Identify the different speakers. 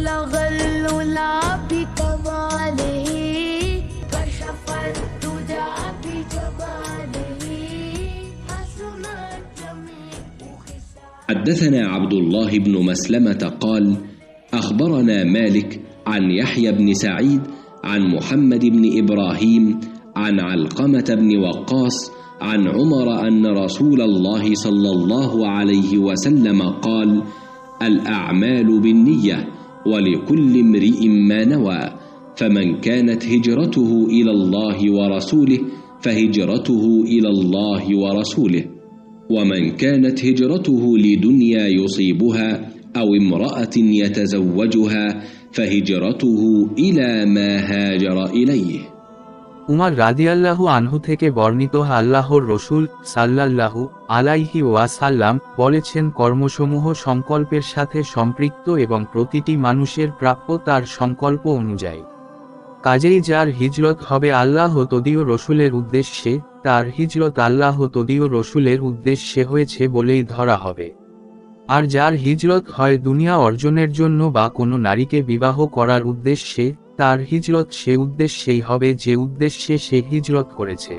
Speaker 1: بلغ العلا بكماله كشف الدجى بجماله حسنت جميع خصاله.
Speaker 2: حدثنا عبد الله بن مسلمة قال: أخبرنا مالك عن يحيى بن سعيد عن محمد بن إبراهيم عن علقمة بن وقاص عن عمر أن رسول الله صلى الله عليه وسلم قال: الأعمال بالنية ولكل امرئ ما نوى، فمن كانت هجرته إلى الله ورسوله فهجرته إلى الله ورسوله، ومن كانت هجرته لدنيا يصيبها أو امرأة يتزوجها فهجرته إلى ما هاجر إليه।
Speaker 3: উমর রাদিয়াল্লাহু আনহু থেকে বর্ণিত আল্লাহর রসূল সাল্লাল্লাহু আলাইহি ওয়াসাল্লাম বলেছেন, কর্মসমূহ সংকল্পের সাথে সম্পৃক্ত এবং প্রতিটি মানুষের প্রাপ্য তার সংকল্প অনুযায়ী। কাজেই যার হিজরত হবে আল্লাহ তদীয় রসূলের উদ্দেশ্যে, তার হিজরত আল্লাহ তদীয় রসূলের উদ্দেশ্যে হয়েছে বলেই ধরা হবে। আর যার হিজরত হয় দুনিয়া অর্জনের জন্য বা কোনো নারীকে বিবাহ করার উদ্দেশ্যে, তার হিজরত সে উদ্দেশ্যেই হবে যে উদ্দেশ্যে সে হিজরত করেছে।